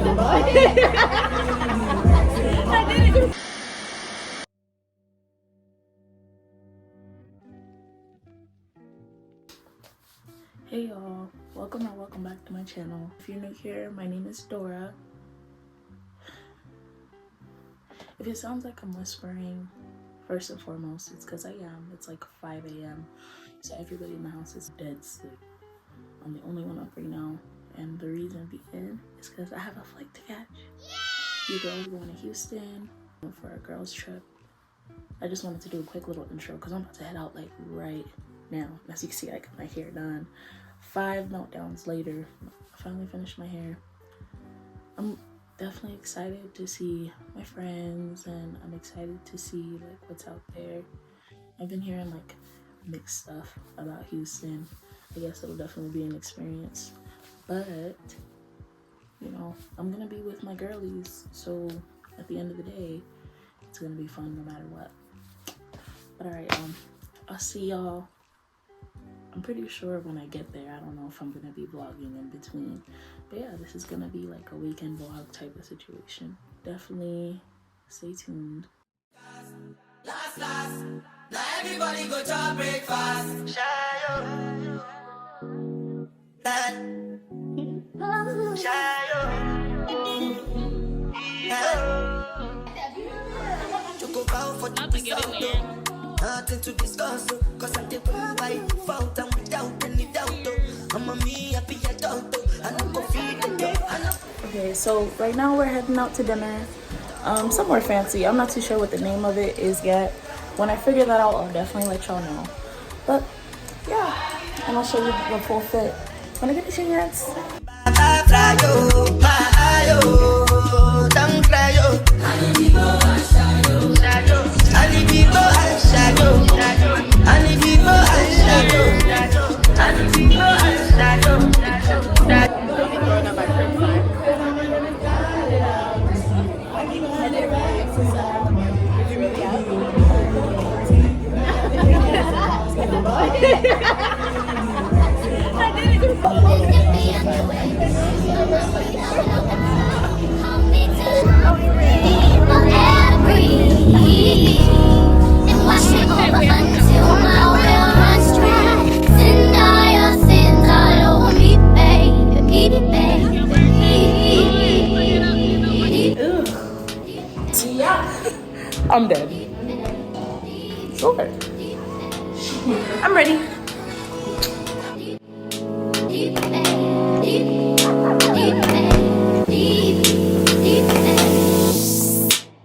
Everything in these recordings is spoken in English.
Hey y'all, welcome back to my channel. If you're new here, my name is Dora. If it sounds like I'm whispering, first and foremost, it's because I am. It's like 5 a.m. so everybody in the house is dead asleep. I'm the only one up right now, and the reason being is because I have a flight to catch. You girls going to Houston for a girls trip. I just wanted to do a quick little intro because I'm about to head out like right now. As you can see, I got my hair done. 5 meltdowns later, I finally finished my hair. I'm definitely excited to see my friends, and I'm excited to see like what's out there. I've been hearing like mixed stuff about Houston. I guess it'll definitely be an experience, but you know, I'm gonna be with my girlies, so at the end of the day, it's gonna be fun no matter what. But all right, I'll see y'all. I'm pretty sure when I get there, I don't know if I'm gonna be vlogging in between, but yeah, this is gonna be like a weekend vlog type of situation. Definitely stay tuned. Last, now everybody go to breakfast. Shayo, that, shayo, Choco bow for the nothing to discuss, cause I'm the one wife out and without any doubt. I'm a me happy adult, and I'm confident. Okay, so right now we're heading out to dinner, somewhere fancy. I'm not too sure what the name of it is yet. When I figure that out, I'll definitely let y'all know. But yeah, and I'll show you the full fit when I get the cigarettes. I'm dead. Sure. I'm ready.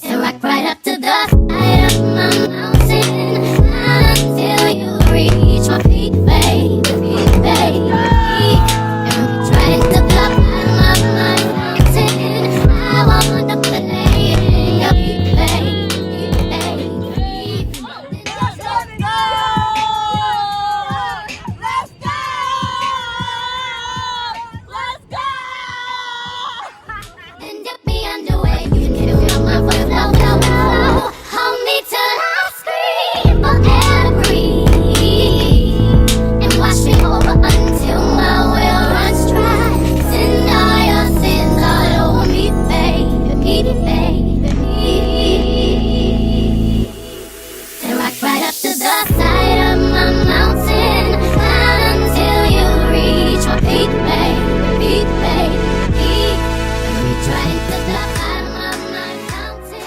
And rock right up to the side of my mountain until you reach my feet, baby, baby. And reach right into the bottom of my mountain. I wanna play in your feet, baby, baby. Let's go! Let's go! Let's go! And if me underway, you can do my voice, no. Hold me till I scream for air to breathe, and wash me over until my well runs dry. Send all your sins all over me, baby, baby. And rock right up to the side of my mountain until you reach my peak, baby, baby. And reach right into the bottom of my mountain.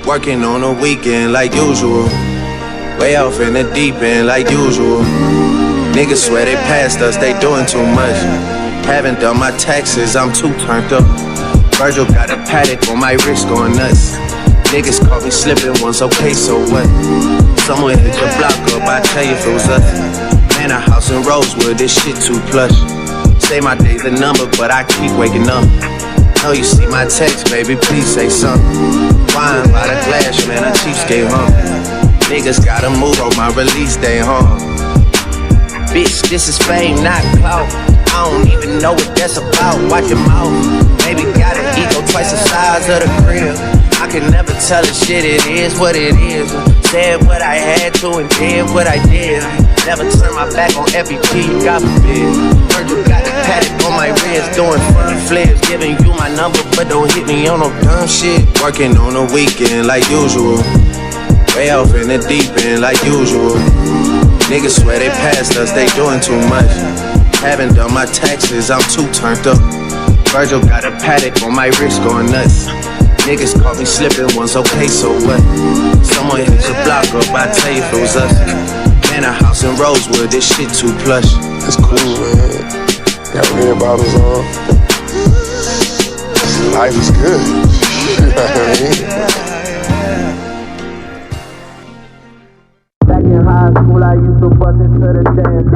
Working on a weekend like usual. Way off in the deep end like usual. Niggas swear they passed us, they doing too much. Haven't done my taxes, I'm too turned up. Virgil got a paddock on my wrist going nuts. Niggas caught me slipping once, okay, so what? Someone hit your block up, I tell you if it was us. Man, a house in Rosewood, this shit too plush. Say my day's a number, but I keep waking up. Know you see my text, baby, please say something. Wine by the glass, man, a cheapskate, huh? Niggas gotta move on my release day, huh? Bitch, this is fame, not clout. I don't even know what that's about. Watch your mouth. Maybe got an ego twice the size of the crib. I can never tell a shit, it is what it is. Said what I had to and did what I did. Never turn my back on FEP, God forbid. Heard you got my wrist, doing front flips. Giving you my number, but don't hit me on no dumb shit. Working on the weekend like usual. Way off in the deep end like usual. Niggas swear they passed us, they doing too much. Haven't done my taxes, I'm too turned up. Virgil got a paddock on my wrist going nuts. Niggas caught me slipping once, okay, so what? Someone hit the block up, I tell you if it was us. Man, a house in Rosewood, this shit too plush. It's cool, man. Got red bottles on. Life is good. You know what I mean? Back in high school, I used to bust into the dance.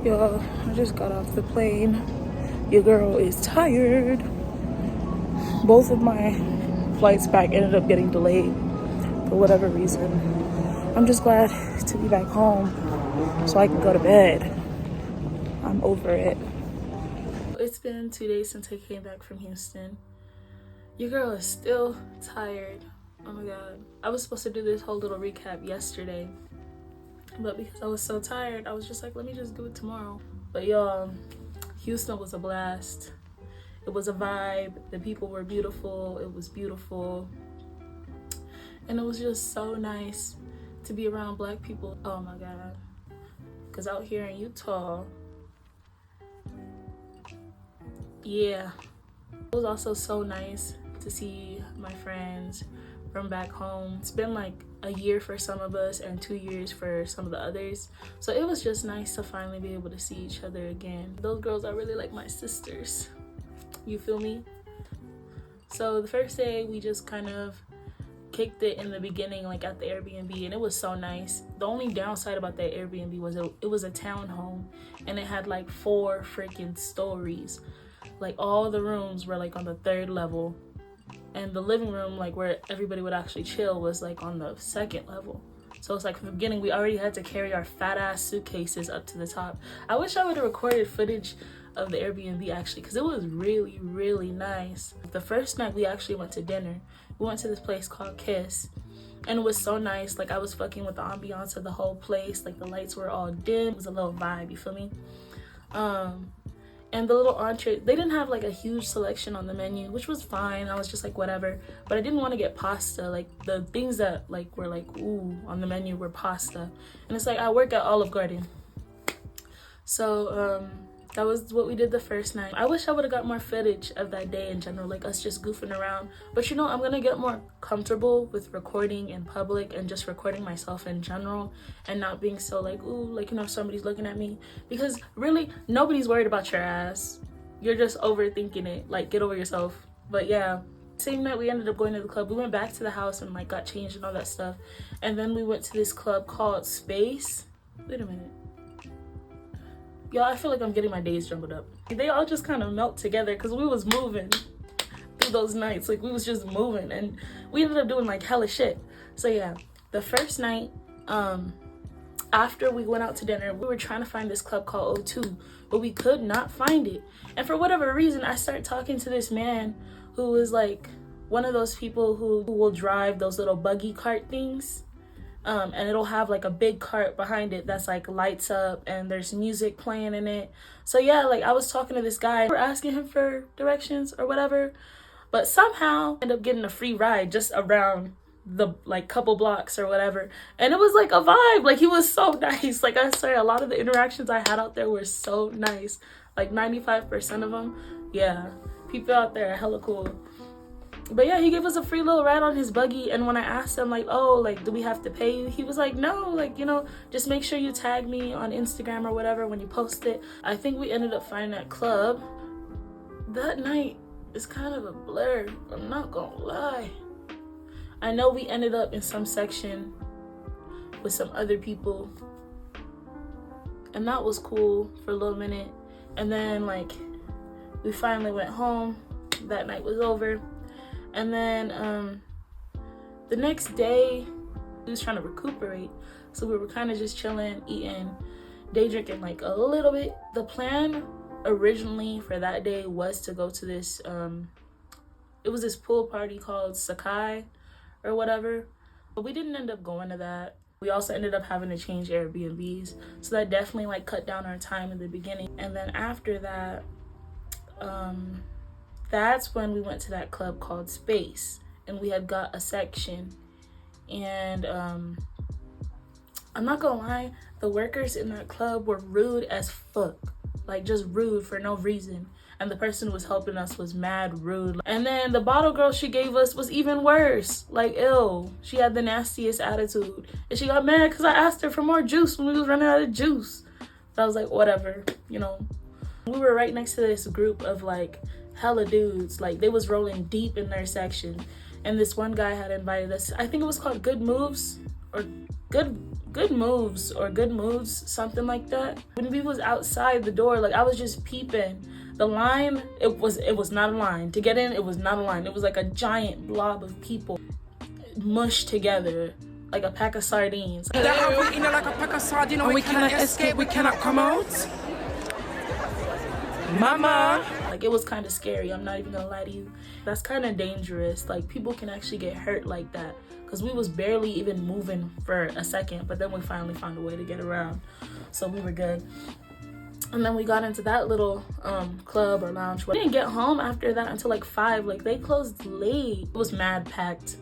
Yo, I just got off the plane. Your girl is tired. Both of my flights back ended up getting delayed for whatever reason. I'm just glad to be back home so I can go to bed. I'm over it. It's been 2 days since I came back from Houston. Your girl is still tired. Oh my god. I was supposed to do this whole little recap yesterday, but because I was so tired, I was just like, let me just do it tomorrow. But y'all, Houston was a blast. It was a vibe. The people were beautiful. It was beautiful. And it was just so nice to be around black people. Oh my god. Because out here in Utah, yeah. It was also so nice to see my friends from back home. It's been like a year for some of us and 2 years for some of the others. So it was just nice to finally be able to see each other again. Those girls are really like my sisters. You feel me? So the first day we just kind of kicked it in the beginning, like at the Airbnb, and it was so nice. The only downside about that Airbnb was it was a townhome and it had like 4 freaking stories. Like all the rooms were like on the 3rd level, and the living room, like where everybody would actually chill, was like on the 2nd level. So it's like from the beginning we already had to carry our fat ass suitcases up to the top. I wish I would have recorded footage of the Airbnb actually, because it was really, really nice. The first night we actually went to dinner. We went to this place called Kiss, and it was so nice. Like I was fucking with the ambiance of the whole place. Like the lights were all dim. It was a little vibe, you feel me? And the little entree, they didn't have like a huge selection on the menu, which was fine. I was just like, whatever. But I didn't want to get pasta. Like the things that like were like, ooh, on the menu were pasta. And it's like, I work at Olive Garden. So that was what we did the first night. I wish I would have got more footage of that day in general, like us just goofing around. But you know, I'm gonna get more comfortable with recording in public and just recording myself in general and not being so like, ooh, like, you know, if somebody's looking at me. Because really, nobody's worried about your ass. You're just overthinking it. Like, get over yourself. But yeah, same night we ended up going to the club. We went back to the house and like got changed and all that stuff. And then we went to this club called Space. Wait a minute. Y'all, I feel like I'm getting my days jumbled up. They all just kind of melt together because we was moving through those nights. Like, we was just moving, and we ended up doing like hella shit. So yeah, the first night, after we went out to dinner, we were trying to find this club called O2, but we could not find it. And for whatever reason, I started talking to this man who was like one of those people who will drive those little buggy cart things. And it'll have like a big cart behind it that's like lights up and there's music playing in it. So yeah, like I was talking to this guy, we're asking him for directions or whatever, but somehow ended up getting a free ride just around the like couple blocks or whatever. And it was like a vibe. Like he was so nice. Like I swear, a lot of the interactions I had out there were so nice. Like 95% of them, yeah, people out there are hella cool. But yeah, he gave us a free little ride on his buggy. And when I asked him like, oh, like, do we have to pay you? He was like, no, like, you know, just make sure you tag me on Instagram or whatever when you post it. I think we ended up finding that club. That night is kind of a blur, I'm not gonna lie. I know we ended up in some section with some other people, and that was cool for a little minute. And then like we finally went home. That night was over. And then the next day, we was trying to recuperate. So we were kind of just chilling, eating, day drinking like a little bit. The plan originally for that day was to go to this, it was this pool party called Sakai or whatever. But we didn't end up going to that. We also ended up having to change Airbnbs, so that definitely like cut down our time in the beginning. And then after that, that's when we went to that club called Space, and we had got a section. And I'm not gonna lie, the workers in that club were rude as fuck, like just rude for no reason. And the person who was helping us was mad rude. And then the bottle girl she gave us was even worse. Like, ew. She had the nastiest attitude. And she got mad because I asked her for more juice when we was running out of juice. But I was like, whatever, you know. We were right next to this group of like hella dudes. Like, they was rolling deep in their section. And this one guy had invited us. I think it was called Good Moves or Good Moves or Good Moves, something like that. When we was outside the door, like I was just peeping. The line, it was not a line. To get in, it was not a line. It was like a giant blob of people mushed together like a pack of sardines. They have we in like a pack of sardines and we cannot escape, we cannot come out. Mama! Like, it was kind of scary, I'm not even gonna lie to you. That's kind of dangerous. Like, people can actually get hurt like that. Because we was barely even moving for a second, but then we finally found a way to get around. So we were good. And then we got into that little club or lounge. We didn't get home after that until like 5. Like, they closed late. It was mad packed.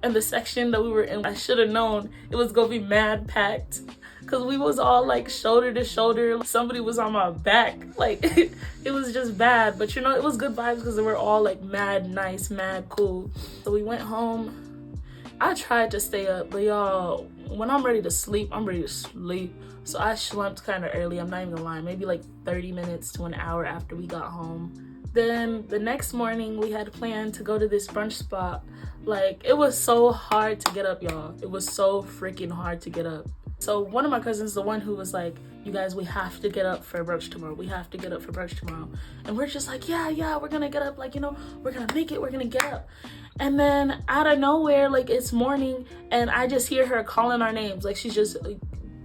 And the section that we were in, I should have known it was gonna be mad packed. Cause we was all like shoulder to shoulder. Somebody was on my back. Like, it was just bad. But you know, it was good vibes because they were all like mad nice, mad cool. So we went home. I tried to stay up, but y'all, when I'm ready to sleep, I'm ready to sleep. So I slumped kind of early, I'm not even gonna lie, maybe like 30 minutes to an hour after we got home. Then the next morning we had planned to go to this brunch spot. Like, it was so hard to get up, y'all. It was so freaking hard to get up. So one of my cousins, the one who was like, you guys, we have to get up for brunch tomorrow. We have to get up for brunch tomorrow. And we're just like, yeah, we're gonna get up. Like, you know, we're gonna make it, we're gonna get up. And then out of nowhere, like, it's morning and I just hear her calling our names. Like, she's just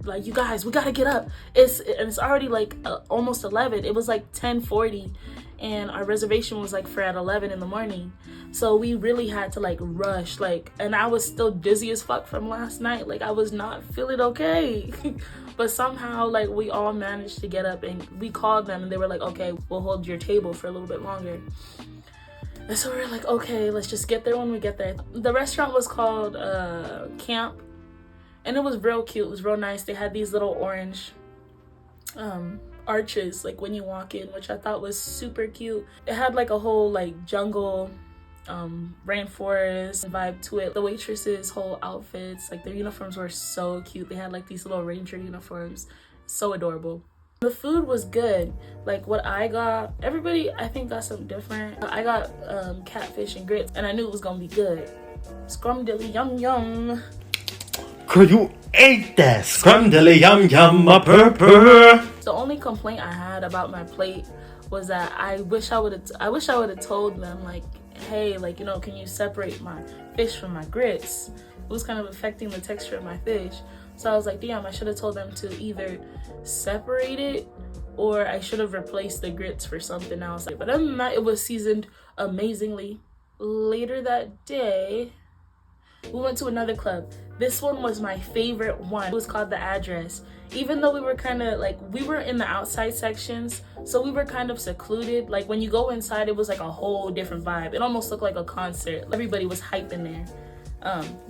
like, you guys, we gotta get up. It's already like almost 11. It was like 10:40 and our reservation was like for at 11 in the morning. So we really had to like rush, like, and I was still dizzy as fuck from last night. Like, I was not feeling okay. But somehow, like, we all managed to get up and we called them and they were like, okay, we'll hold your table for a little bit longer. And so we were like, okay, let's just get there when we get there. The restaurant was called Camp. And it was real cute, it was real nice. They had these little orange arches, like when you walk in, which I thought was super cute. It had like a whole like jungle, rainforest vibe to it. The waitresses' whole outfits, like their uniforms were so cute. They had like these little ranger uniforms, so adorable. The food was good. Like what I got, everybody I think got something different. I got catfish and grits and I knew it was gonna be good. Scrumdiddly yum yum. Girl, you ate that scrumdiddly yum yum a purr. The only complaint I had about my plate was that I wish I would have told them, like, hey, like, you know, can you separate my fish from my grits? It was kind of affecting the texture of my fish. So I was like, damn, I should have told them to either separate it or I should have replaced the grits for something else. But other than that, it was seasoned amazingly. Later that day, we went to another club. This one was my favorite one. It was called The Address. Even though we were kind of like, we were in the outside sections, so we were kind of secluded. Like when you go inside, it was like a whole different vibe. It almost looked like a concert. Everybody was hyping there.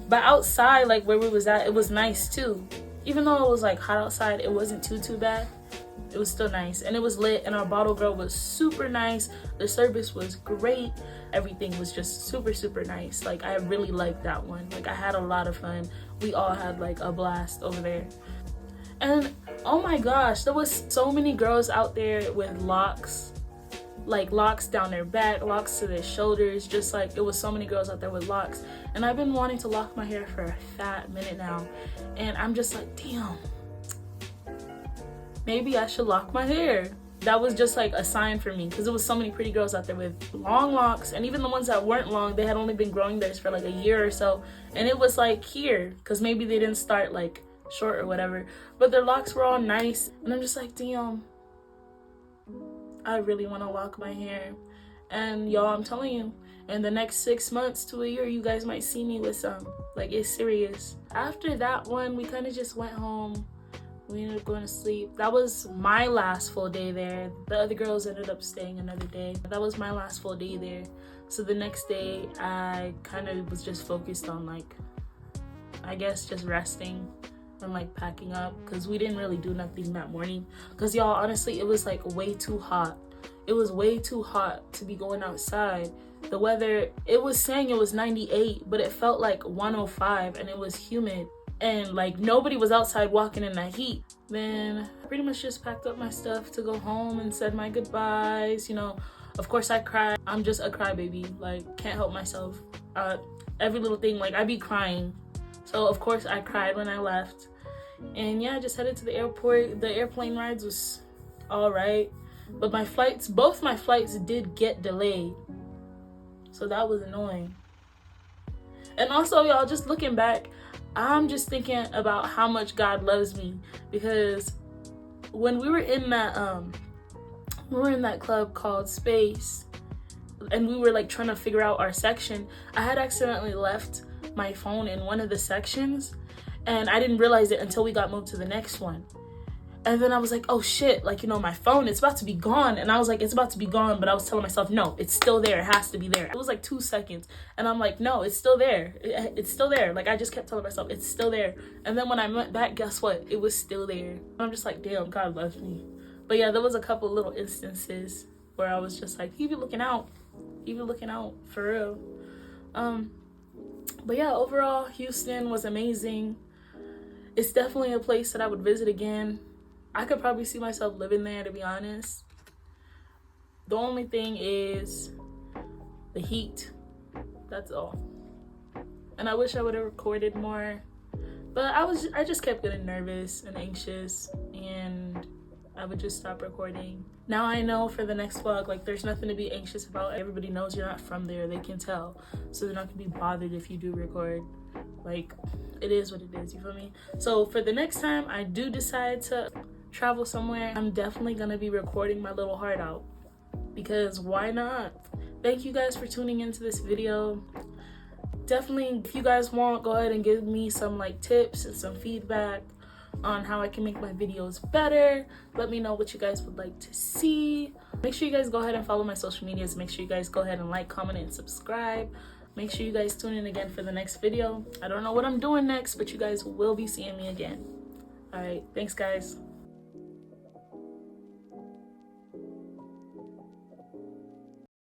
But outside, like where we was at, it was nice too. Even though it was like hot outside, it wasn't too bad. It was still nice and it was lit, and our bottle girl was super nice. The service was great. Everything was just super nice. Like, I really liked that one. Like, I had a lot of fun. We all had like a blast over there. And oh my gosh, there was so many girls out there with locks. Like locks down their back, locks to their shoulders, just like it was so many girls out there with locks. And I've been wanting to lock my hair for a fat minute now. And I'm just like, damn, maybe I should lock my hair. That was just like a sign for me because there was so many pretty girls out there with long locks, and even the ones that weren't long, they had only been growing theirs for like a year or so, and it was like here because maybe they didn't start like short or whatever, but their locks were all nice. And I'm just like, damn, I really want to lock my hair. And y'all, I'm telling you, in the next 6 months to a year, you guys might see me with some. Like, it's serious. after that one, we kind of just went home. We ended up going to sleep. That was my last full day there. The other girls ended up staying another day. That was my last full day there. So the next day, I kind of was just focused on like, I guess just resting and like packing up, because we didn't really do nothing that morning. Because y'all, honestly, it was like way too hot. It was way too hot to be going outside. The weather, it was saying it was 98, but it felt like 105 and it was humid. And like nobody was outside walking in that heat. Then I pretty much just packed up my stuff to go home and said my goodbyes. You know, of course I cried. I'm just a crybaby, like can't help myself. Every little thing, like I be crying. So of course I cried when I left. And yeah, I just headed to the airport. The airplane rides was all right, but both my flights did get delayed. So that was annoying. And also, y'all, just looking back, I'm just thinking about how much God loves me, because when we were in that club called Space, and we were like trying to figure out our section, I had accidentally left my phone in one of the sections, and I didn't realize it until we got moved to the next one. And then I was like, oh shit, like, you know, my phone, it's about to be gone. And I was like, it's about to be gone. But I was telling myself, no, it's still there. It has to be there. It was like 2 seconds. And I'm like, no, it's still there. It's still there. Like, I just kept telling myself, it's still there. And then when I went back, guess what? It was still there. And I'm just like, damn, God loves me. But yeah, there was a couple little instances where I was just like, he be looking out. He be looking out, for real. But yeah, overall, Houston was amazing. It's definitely a place that I would visit again. I could probably see myself living there, to be honest. The only thing is the heat. That's all. And I wish I would have recorded more. But I just kept getting nervous and anxious, and I would just stop recording. Now I know for the next vlog, like, there's nothing to be anxious about. Everybody knows you're not from there. They can tell. So they're not gonna be bothered if you do record. Like, it is what it is, you feel me? So for the next time I do decide to travel somewhere, I'm definitely gonna be recording my little heart out, because why not? Thank you guys for tuning into this video. Definitely, if you guys want, go ahead and give me some like tips and some feedback on how I can make my videos better. Let me know what you guys would like to see. Make sure you guys go ahead and follow my social medias. Make sure you guys go ahead and like, comment, and subscribe. Make sure you guys tune in again for the next video. I don't know what I'm doing next, but you guys will be seeing me again. All right, thanks guys.